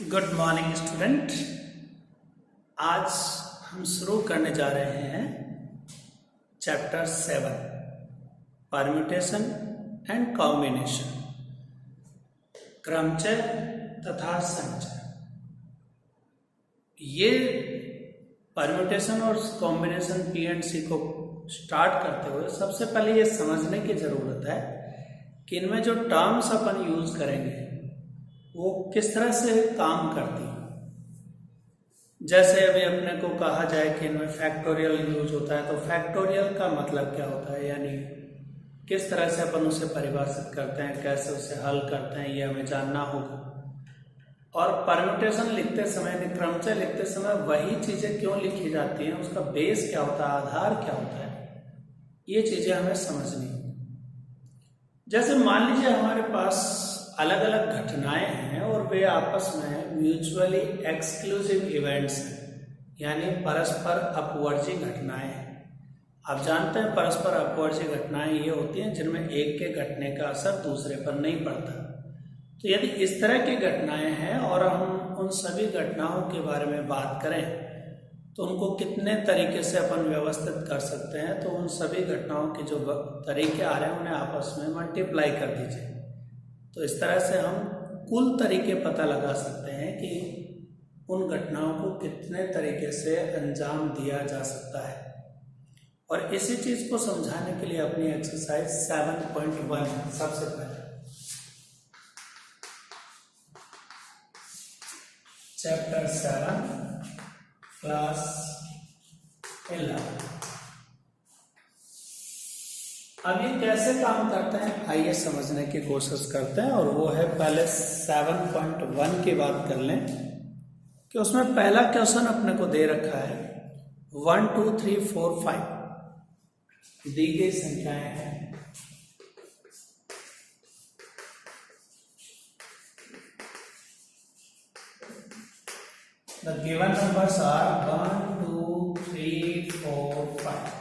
Good morning student. आज हम शुरू करने जा रहे हैं चैप्टर 7 परम्यूटेशन एंड कॉम्बिनेशन, क्रमचय तथा संचय। ये परम्यूटेशन और कॉम्बिनेशन पीएनसी को स्टार्ट करते हुए सबसे पहले ये समझने की ज़रूरत है कि इनमें जो टर्म्स अपन यूज करेंगे वो किस तरह से काम करती है। जैसे अभी अपने को कहा जाए कि इनमें फैक्टोरियल यूज होता है, तो फैक्टोरियल का मतलब क्या होता है, यानी किस तरह से अपन उसे परिभाषित करते हैं, कैसे उसे हल करते हैं, ये हमें जानना होगा। और परम्यूटेशन लिखते समय, क्रमचय लिखते समय वही चीजें क्यों लिखी जाती हैं, उसका बेस क्या होता है, आधार क्या होता है, ये चीजें हमें समझनी होगी। जैसे मान लीजिए हमारे पास अलग अलग घटनाएं हैं और वे आपस में म्यूचुअली एक्सक्लूसिव इवेंट्स हैं, यानी परस्पर अपवर्जी घटनाएं हैं। आप जानते हैं परस्पर अपवर्जी घटनाएं ये होती हैं जिनमें एक के घटने का असर दूसरे पर नहीं पड़ता। तो यदि इस तरह की घटनाएं हैं और हम उन सभी घटनाओं के बारे में बात करें तो उनको कितने तरीके से अपन व्यवस्थित कर सकते हैं, तो उन सभी घटनाओं के जो तरीके आ रहे हैं उन्हें आपस में मल्टीप्लाई कर दीजिए। तो इस तरह से हम कुल तरीके पता लगा सकते हैं कि उन घटनाओं को कितने तरीके से अंजाम दिया जा सकता है। और इसी चीज को समझाने के लिए अपनी एक्सरसाइज 7.1 सबसे पहले चैप्टर 7 क्लास 11। अब ये कैसे काम करते हैं आइए समझने की कोशिश करते हैं। और वो है, पहले 7.1 की बात कर लें कि उसमें पहला क्वेश्चन अपने को दे रखा है 1 2 3 4 5 दी गई संख्याएं हैं। The given numbers are 1 2 3 4 5।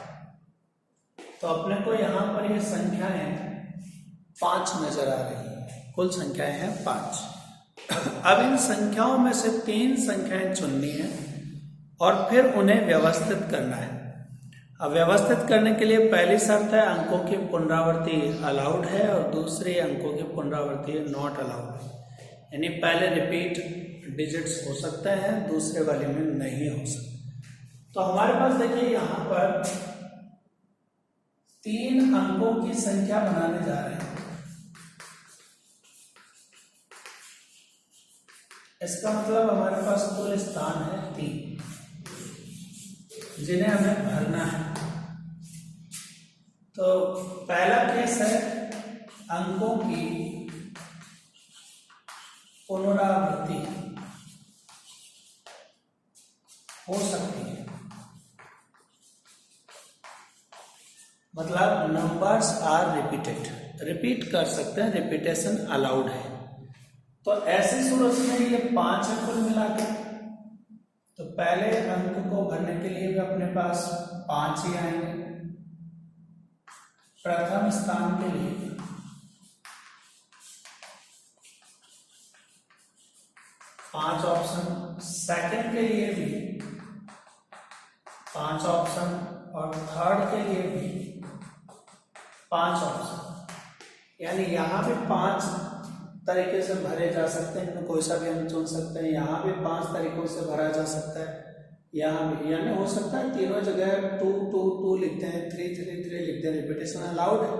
तो अपने को यहाँ पर ये संख्याएं 5 नजर आ रही है, कुल संख्याएं हैं 5। अब इन संख्याओं में से 3 संख्याएं चुननी है और फिर उन्हें व्यवस्थित करना है। अब व्यवस्थित करने के लिए पहली शर्त है अंकों की पुनरावृत्ति अलाउड है और दूसरी अंकों की पुनरावृत्ति नॉट अलाउड है। यानी पहले रिपीट डिजिट्स हो सकते हैं, दूसरे वाले में नहीं हो सकते। तो हमारे पास देखिए यहाँ पर 3 अंकों की संख्या बनाने जा रहे हैं। इसका मतलब हमारे पास कुल स्थान है 3 जिन्हें हमें भरना है। तो पहला केस है अंकों की पुनरावृत्ति हो सकती है, मतलब नंबर्स आर रिपीटेड, रिपीट कर सकते हैं, रिपीटेशन अलाउड है। तो ऐसी सूरत में ये 5 है कुल मिलाकर। तो पहले अंक को भरने के लिए भी अपने पास 5 ही आएंगे। प्रथम स्थान के लिए 5 ऑप्शन, सेकंड के लिए भी 5 ऑप्शन और थर्ड के लिए भी 5 ऑप्शन। यानी यहाँ भी 5 तरीके से भरे जा सकते हैं, इनमें कोई सा भी हम चुन सकते हैं। यहाँ भी 5 तरीकों से भरा जा सकता है, यहाँ भी, यानी हो सकता है तीनों जगह 2 2 2 लिखते हैं, 3 3 3 लिखते हैं, रिपीटेशन अलाउड है।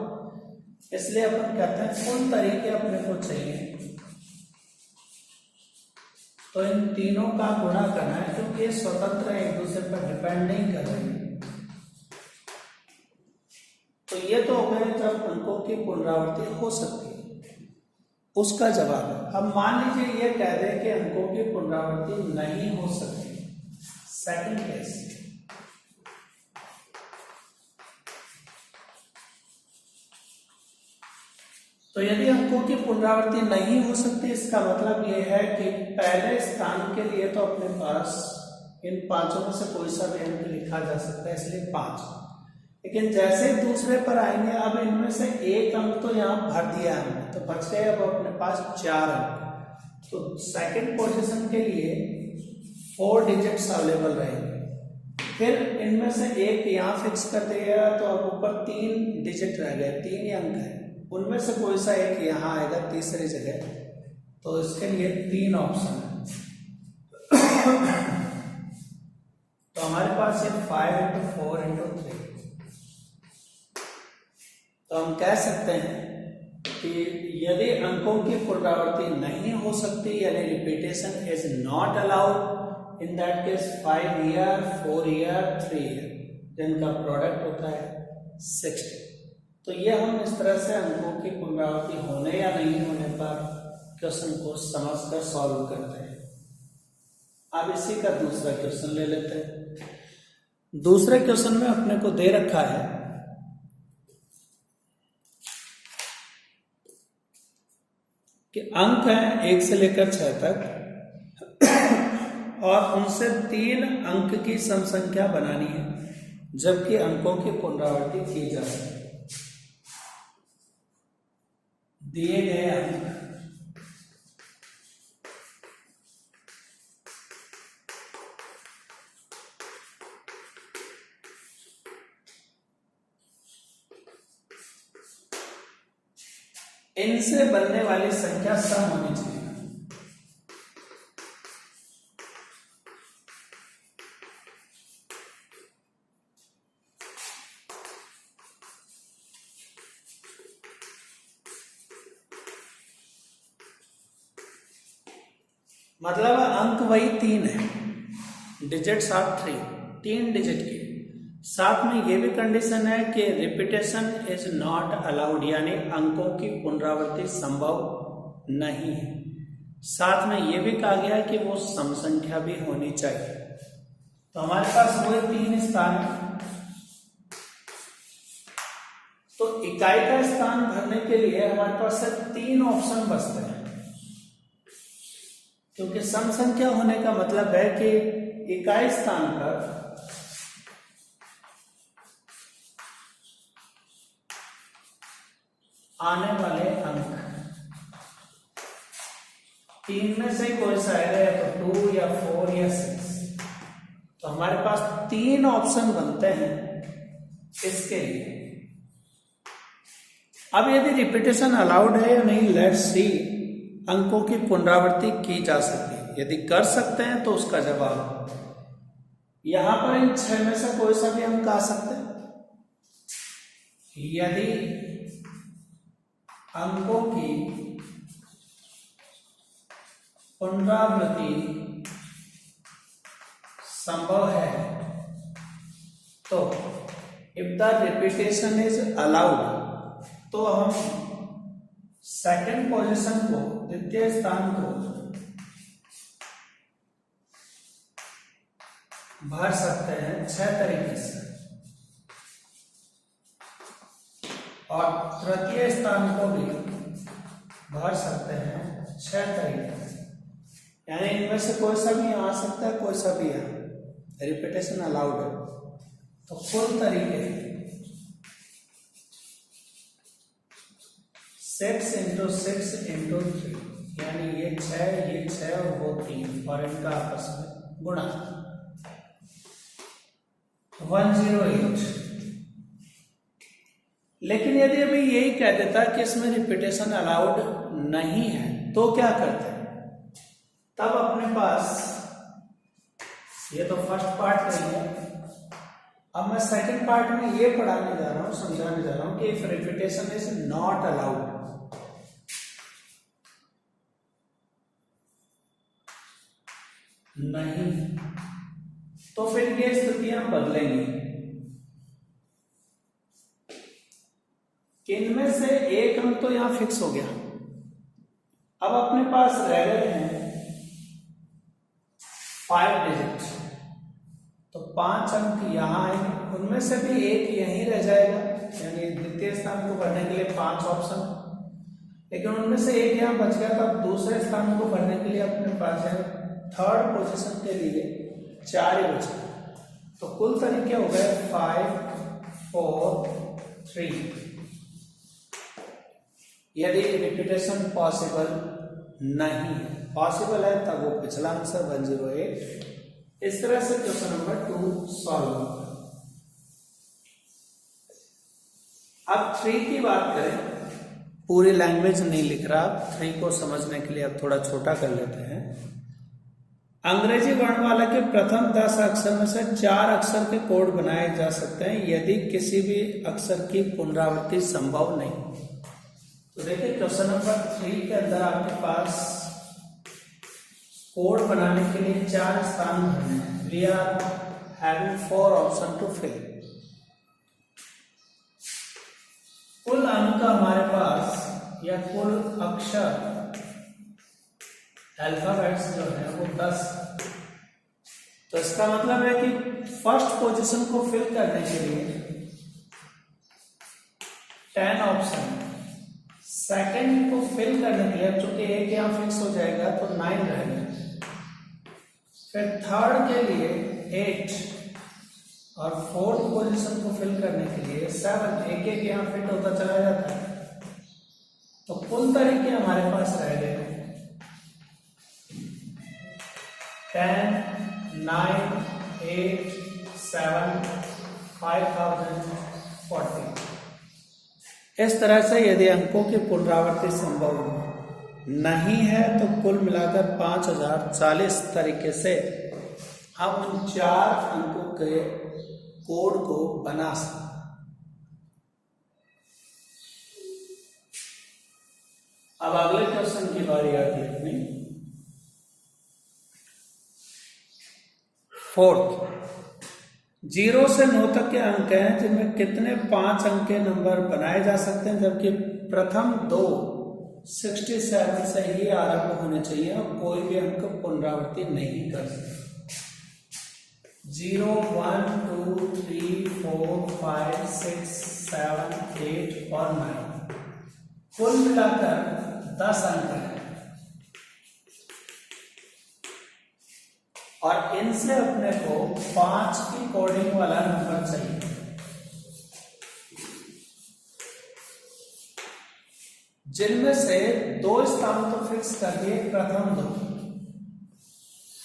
इसलिए अपन कहते हैं कुल तरीके अपने को चाहिए, तो इन तीनों का गुणा करना है क्योंकि ये स्वतंत्र है, एक दूसरे पर डिपेंड नहीं कर रहे। तो ये तो हो गए जब अंकों की पुनरावृत्ति हो सकती है, उसका जवाब है। अब मान लीजिए ये कह दे कि अंकों की पुनरावृत्ति नहीं हो सकती, सेकंड केस। तो यदि अंकों की पुनरावृत्ति नहीं हो सकती, इसका मतलब ये है कि पहले स्थान के लिए तो अपने पास इन 5 में से कोई सा भी अंक लिखा जा सकता है, इसलिए 5। लेकिन जैसे दूसरे पर आएंगे, अब इनमें से एक अंक तो यहाँ भर दिया हमने, तो बच गए अब अपने पास 4 अंक। तो सेकंड पोजीशन के लिए 4 डिजिट्स अवेलेबल रहेंगे। फिर इनमें से एक यहाँ फिक्स कर दिया तो अब ऊपर 3 डिजिट रह गए, 3 ही अंक है, उनमें से कोई सा एक यहाँ आएगा तीसरी जगह, तो इसके लिए 3 ऑप्शन है। तो हमारे पास ये 5 × 4 × 3, तो हम कह सकते हैं कि यदि अंकों की पुनरावृत्ति नहीं हो सकती, यानी repetition is not allowed, in that case 5 year, 4 year, 3 year, जिनका प्रोडक्ट होता है 60। तो ये हम इस तरह से अंकों की पुनरावृत्ति होने या नहीं होने पर क्वेश्चन को समझकर सॉल्व करते हैं। अब इसी का दूसरा क्वेश्चन ले लेते हैं। दूसरे क्वेश्चन में अपने को दे रखा है कि अंक हैं 1 से लेकर 6 तक और उनसे 3 अंक की सम संख्या बनानी है, जबकि अंकों की पुनरावृत्ति की जा सके। दिए गए अंक इनसे बनने वाली संख्या सम होनी चाहिए। मतलब अंक वही 3 है, डिजिट्स ऑफ 3 डिजिट के साथ में ये भी कंडीशन है कि रिपीटेशन इज नॉट अलाउड, यानी अंकों की पुनरावृत्ति संभव नहीं है। साथ में ये भी कहा गया है कि वो सम संख्या भी होनी चाहिए। तो हमारे पास वो 3 स्थान है। तो इकाई का स्थान भरने के लिए हमारे पास सिर्फ 3 ऑप्शन बचते हैं, क्योंकि सम संख्या होने का मतलब है कि इकाई स्थान पर आने वाले अंक 3 में से कोई सा आएगा, या तो 2 या 4 या 6। तो हमारे पास 3 ऑप्शन बनते हैं इसके लिए। अब यदि रिपीटेशन अलाउड है या नहीं, लेट्स सी। अंकों की पुनरावृत्ति की जा सकती है, यदि कर सकते हैं तो उसका जवाब यहां पर इन 6 में से कोई सा भी अंक आ सकते हैं। यदि अंकों की पुनरावृत्ति संभव है तो if the repetition is allowed, तो हम सेकंड पोजीशन को, द्वितीय स्थान को भर सकते हैं 6 तरीके से, और तृतीय स्थान को भी भर सकते हैं 6 तरीके से। यानी इनमें से कोई सा भी आ सकता है, कोई सा भी है, रिपीटेशन अलाउड है। तो कुल तरीके 6 × 6 × 3, यानी ये 6 और वो 3, और इनका आपस में गुणा 108। लेकिन यदि अभी यही कह देता कि इसमें रिपीटेशन अलाउड नहीं है, तो क्या करते हैं? तब अपने पास, ये तो फर्स्ट पार्ट नहीं है, अब मैं सेकंड पार्ट में ये पढ़ाने जा रहा हूं, समझाने जा रहा हूं कि if repetition is not allowed, नहीं, तो फिर ये स्थितियां बदलेंगी। इनमें से एक अंक तो यहां फिक्स हो गया। अब अपने पास रह गए हैं 5 डिजिट, तो 5 अंक यहां आएंगे, उनमें से भी एक यहीं रह जाएगा, यानी द्वितीय स्थान को भरने के लिए 5 ऑप्शन, लेकिन उनमें से एक यहां बच गया। तो अब दूसरे स्थान को भरने के लिए अपने पास है थर्ड पोजीशन के लिए 4 ही बचे। तो कुल तरीके हो गए 5, 4, 3। यदि रिपीटेशन पॉसिबल नहीं है पॉसिबल है तब वो पिछला आंसर 108। इस तरह से क्वेश्चन नंबर 2 सॉल्व होगा। अब 3 की बात करें, पूरी लैंग्वेज नहीं लिख रहा, 3 को समझने के लिए अब थोड़ा छोटा कर लेते हैं। अंग्रेजी वर्णमाला के प्रथम 10 अक्षर में से 4 अक्षर के कोड बनाए जा सकते हैं यदि किसी भी अक्षर की पुनरावृत्ति संभव नहीं। तो देखिए क्वेश्चन नंबर 3 के अंदर आपके पास कोड बनाने के लिए 4 स्थान भरने हैं। We are having 4 option to fill. कुल अंक हमारे पास या कुल अक्षर अल्फाबेट्स जो है वो 10। तो इसका मतलब है कि फर्स्ट पोजीशन को फिल करने के लिए 10 ऑप्शन, सेकंड को फिल करने के लिए चूंकि एक यहाँ फिक्स हो जाएगा तो 9 रहेगा, फिर थर्ड के लिए 8 और फोर्थ पोजीशन को फिल करने के लिए 7। एक एक यहाँ फिट होता चला जाता है। तो कुल तरीके हमारे पास रह गए 10, 9, 8, 7, 5040। इस तरह से यदि अंकों की पुनरावृत्ति संभव नहीं है तो कुल मिलाकर 5040 तरीके से हम उन 4 अंकों के कोड को बना सकते हैं। अब अगले क्वेश्चन की बारी आती है अपनी। फोर्थ, 0 से 9 तक के अंक हैं जिनमें कितने 5 अंक के नंबर बनाए जा सकते हैं, जबकि प्रथम 2 67 से ही आरंभ होने चाहिए और कोई भी अंक पुनरावृत्ति नहीं कर सकते। 0, 1, 2, 3, 4, 5, 6, 7, 8 और 9 कुल मिलाकर 10 अंक हैं और इनसे अपने को 5 की कोडिंग वाला नंबर चाहिए। जिनमें से 2 स्थान तो फिक्स कर दिए, प्रथम 2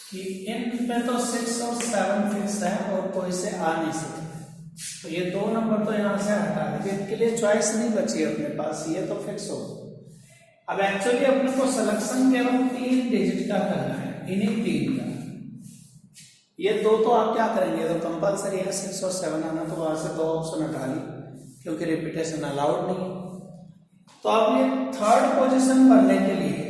कि इन पे तो 6 और 7 फिक्स है और कोई से आ नहीं सकते, तो ये 2 नंबर तो यहां से हटा दीजिए। इनके लिए चॉइस नहीं बची अपने पास, ये तो फिक्स हो। अब एक्चुअली अपने को सिलेक्शन केवल 3 डिजिट का करना है, इन्हीं 3 का। ये 2 तो आप क्या करेंगे, तो कंपलसरी है 6 और 7 आना, तो वहां से 2 ऑप्शन हटा ली क्योंकि रिपीटेशन अलाउड नहीं। तो अब ये थर्ड पोजीशन भरने के लिए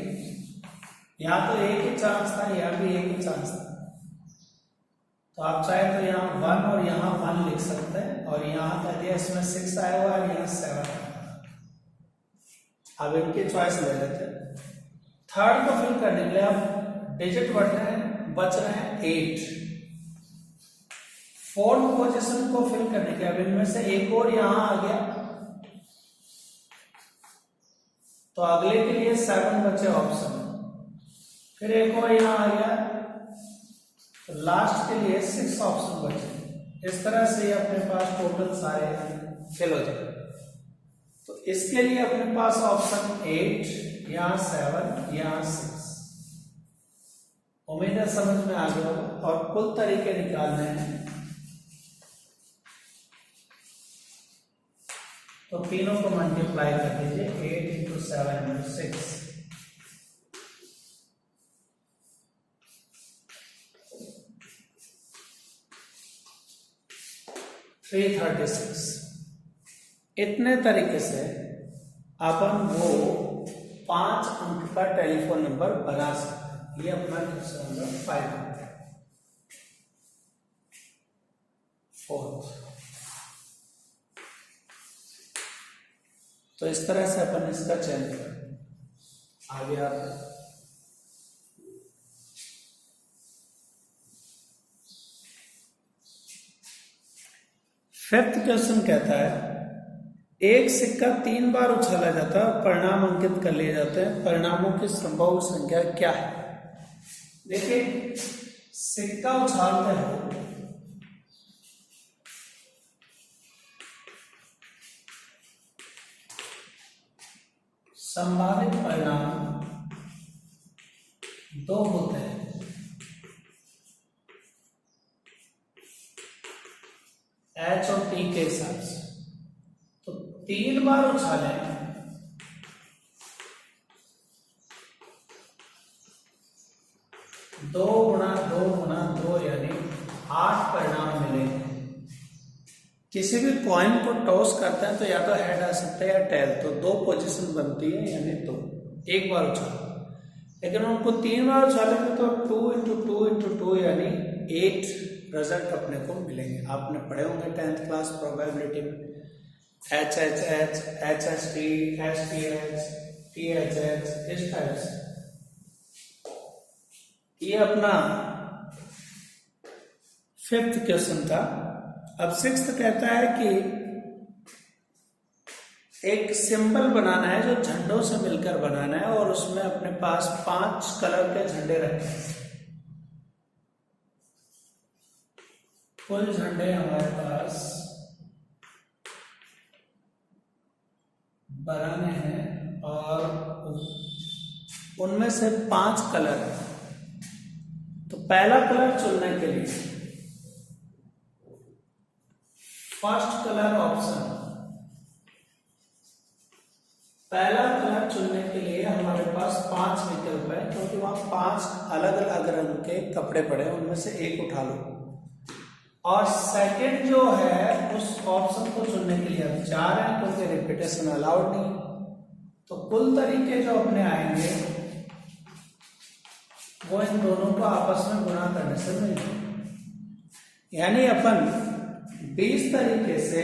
यहाँ तो एक ही चांस था, यहाँ भी एक ही चांस था, तो आप चाहे तो यहाँ 1 और यहाँ 1 लिख सकते हैं और यहाँ कह दिया इसमें 6 आया हुआ है, यहाँ 7 आया। अब इनकी चॉइस ले लेते हैं। थर्ड को फिल करने के लिए अब डिजिट बच रहे हैं 8। फोर्थ पोजीशन को फिल करने के अब इनमें से एक और यहां आ गया, तो अगले के लिए 7 बचे ऑप्शन, फिर एक और यहां आ गया, तो लास्ट के लिए 6 ऑप्शन बचे। इस तरह से अपने पास टोटल सारे फिल हो जाए। तो इसके लिए अपने पास ऑप्शन 8, यहां 7, यहां 6। उम्मीद है समझ में आ गया होगा। और कुल तरीके निकालने हैं तो तीनों को मल्टीप्लाई कर दीजिए, 8 इंटू 7 इंटू 6, 336। इतने तरीके से अपन वो 5 अंक का टेलीफोन नंबर बना सकते हैं। ये अपना क्वेश्चन नंबर 5 है। फोर्थ, तो इस तरह से अपन इसका चयन करें। आगे आप फिफ्थ क्वेश्चन कहता है एक सिक्का 3 बार उछाला जाता है, परिणाम अंकित कर लिए जाते हैं, परिणामों की संभव संख्या क्या है। देखिए सिक्का उछालते हो संभावित परिणाम दो होते हैं, एच और टी के हिसाब से। तो 3 बार उछालें, 2 गुणा 2 गुणा 2 यानी 8 परिणाम मिलेंगे। किसी भी कॉइन को टॉस करते हैं तो या तो हेड आ सकता है या टेल, तो 2 पोजीशन बनती है यानी 2, एक बार उछालो। लेकिन उनको 3 बार उछालेंगे तो 2 × 2 × 2 यानी 8 रिजल्ट अपने को मिलेंगे। आपने पढ़े होंगे 10th क्लास प्रोबेबिलिटी में, H H H, H H T, H T H, T H H, इस टाइप से। ये अपना 5th क्वेश्चन था। अब 6th कहता है कि एक सिंबल बनाना है जो झंडों से मिलकर बनाना है और उसमें अपने पास 5 कलर के झंडे रखने हैं। कुल झंडे हमारे पास बनाने हैं और उनमें से 5 कलर है। तो पहला कलर चुनने के लिए फर्स्ट कलर ऑप्शन, पहला कलर चुनने के लिए हमारे पास 5 विकल्प है, क्योंकि वहां 5 अलग अलग रंग के कपड़े पड़े हैं, उनमें से एक उठा लो। और सेकंड जो है उस ऑप्शन को चुनने के लिए अब 4 है, क्योंकि रिपीटेशन अलाउड नहीं। तो कुल तरीके जो अपने आएंगे वो इन दोनों को आपस में गुणा करने से मिलेंगे। यानी अपन 20 तरीके से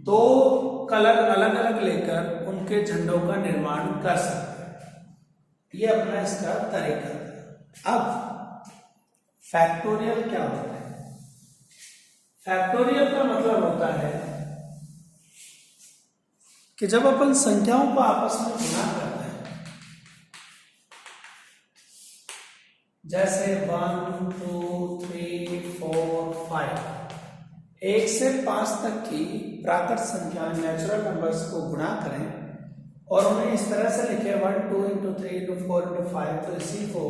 2 कलर अलग अलग लेकर उनके झंडों का निर्माण कर सकते हैं। ये अपना इसका तरीका। अब फैक्टोरियल क्या होता है? फैक्टोरियल का मतलब होता है कि जब अपन संख्याओं को आपस में गुणा करते हैं, जैसे 1 2 3 4 5, 1 से 5 तक की प्राकृत संख्या नेचुरल नंबर्स को गुणा करें और उन्हें इस तरह से लिखें 1 2 × 3 × 4 × 5, तो इसी को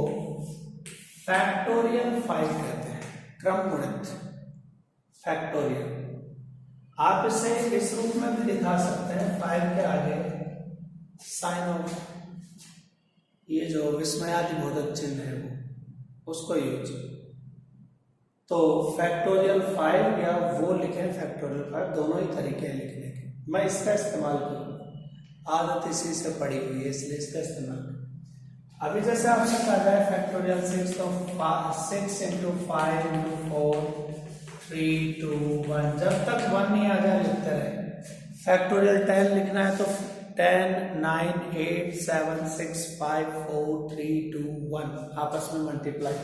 फैक्टोरियल 5 कहते हैं, क्रम गुणित फैक्टोरियल। आप इसे इस रूप में भी दिखा सकते हैं, 5 के आगे साइन ऑफ, ये जो विस्मयादिबोधक चिन्ह है वो, उसको यूज। तो फैक्टोरियल 5 या वो लिखें फैक्टोरियल 5, दोनों ही तरीके हैं लिखने के। मैं इसका इस्तेमाल करूँ, आदत इसी से पड़ी हुई है इसलिए इसका इस्तेमाल करूँ। अभी जैसे आपसे कहा जाए फैक्टोरियल 6, तो 6 × 5 × 4 3 2 1, जब तक 1 नहीं आ जाए लिखते रहे। फैक्टोरियल 10 लिखना है तो 10 9 8 7 6 5 4 3 2 1 आपस में मल्टीप्लाई।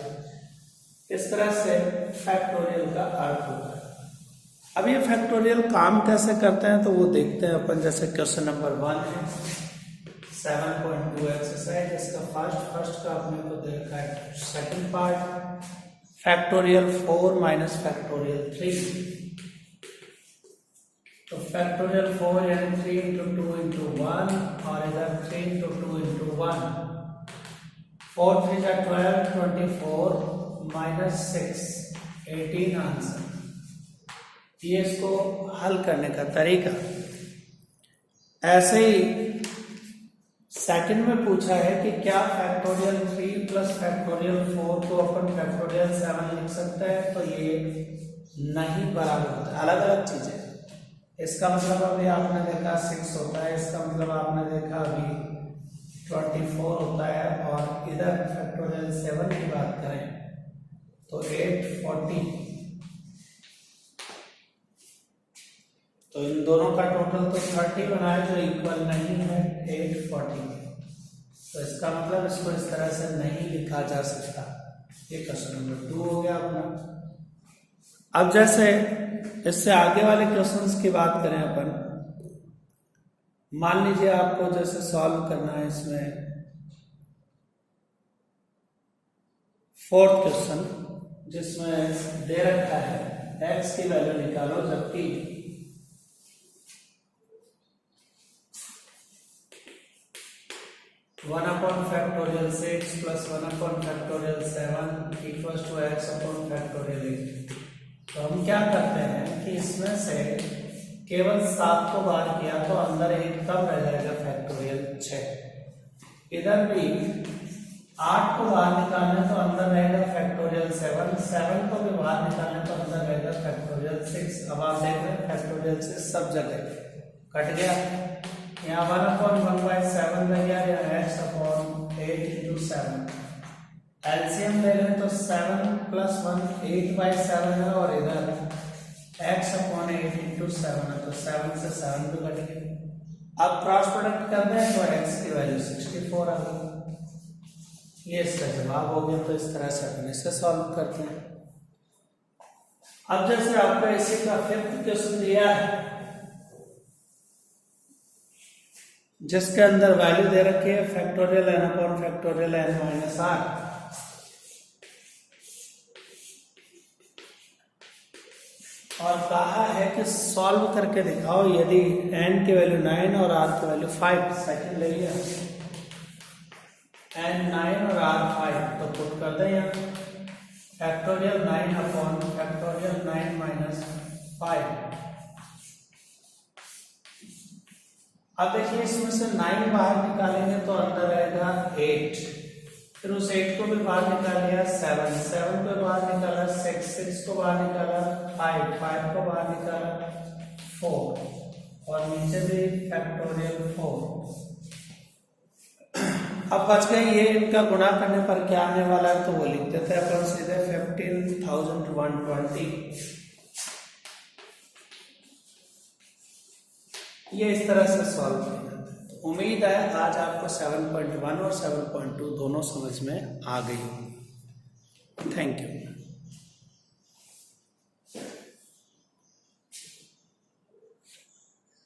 इस तरह से फैक्टोरियल का अर्थ होता है। अब ये फैक्टोरियल काम कैसे करते हैं तो वो देखते हैं अपन। जैसे क्वेश्चन नंबर 1 है 7.2 एक्सरसाइज, इसका फर्स्ट का अपने को देखा है second part, factorial 4 minus factorial 3। तो फैक्टोरियल 4 यानी 3 × 2 × 1 और इधर 3 × 2 × 1, 4 3 जा 12 24 माइनस 6 18 आंसर। ये इसको हल करने का तरीका। ऐसे ही सेकंड में पूछा है कि क्या फैक्टोरियल 3 प्लस फैक्टोरियल 4 को अपन फैक्टोरियल 7 लिख सकते हैं, तो ये नहीं बराबर होता है, अलग अलग चीजें। इसका मतलब अभी आपने देखा 6 होता है, इसका मतलब आपने देखा अभी 24 होता है, और इधर फैक्टोरियल 7 की बात करें तो 840। तो इन दोनों का टोटल तो 30 बना है, जो इक्वल नहीं है 840। तो इसका मतलब इसको इस तरह से नहीं लिखा जा सकता। ये क्वेश्चन नंबर 2 हो गया अपना। अब जैसे इससे आगे वाले क्वेश्चंस की बात करें अपन, मान लीजिए आपको जैसे सॉल्व करना है इसमें 4th क्वेश्चन, जिसमें दे रखा है x की वैल्यू निकालो, जबकि 1 upon factorial 6 plus 1 upon factorial 7 equals to x upon factorial 8। तो हम क्या करते हैं कि इसमें से केवल 7 को बाहर किया तो अंदर 1 कम रह जाएगा फैक्टोरियल 6। इधर भी 8 को बाहर निकालने तो अंदर रहेगा फैक्टोरियल 7 को भी बाहर निकालने तो अंदर रहेगा फैक्टोरियल 6। अब आप देख रहे हैं फैक्टोरियल 6 सब जगह कट गया। यहाँ 1 अपॉन 1/7 रह गया, या x अपॉन 8 इंटू 7। एलसीएम ले लें तो 7 प्लस 1 8/7 है, और इधर x अपॉन 8 इंटू 7 है, तो 7 से 7 भी कट गया। अब क्रॉस प्रोडक्ट करते हैं तो x की वैल्यू 64 आ गई। ये इसका जवाब हो गया। तो इस तरह से अपन इसे सॉल्व करते हैं। अब जैसे आपको इसी का 5th क्वेश्चन दिया है जिसके अंदर वैल्यू दे रखी है factorial n upon factorial n minus r। और कहा है कि सॉल्व करके दिखाओ यदि n की वैल्यू 9 और r की वैल्यू 5। सेकंड ले लिया, n 9 और r 5, तो पुट कर दें यहाँ फैक्टोरियल 9 अपॉन फैक्टोरियल 9 माइनस 5। अब देखिए इसमें से 9 बाहर निकालेंगे तो अंदर रहेगा 8, फिर उस 8 को भी बाहर निकाल लिया 7 को बाहर निकाला 6 को बाहर निकाला 5 को बाहर निकाला 4, और नीचे भी फैक्टोरियल 4। अब बच गए ये, इनका गुणा करने पर क्या आने वाला है तो वो लिख देते हैं अपन सीधे 15,120। ये इस तरह से सॉल्व किया जाता है। तो उम्मीद है आज आपको 7.1 और 7.2 दोनों समझ में आ गई होगी। Thank you.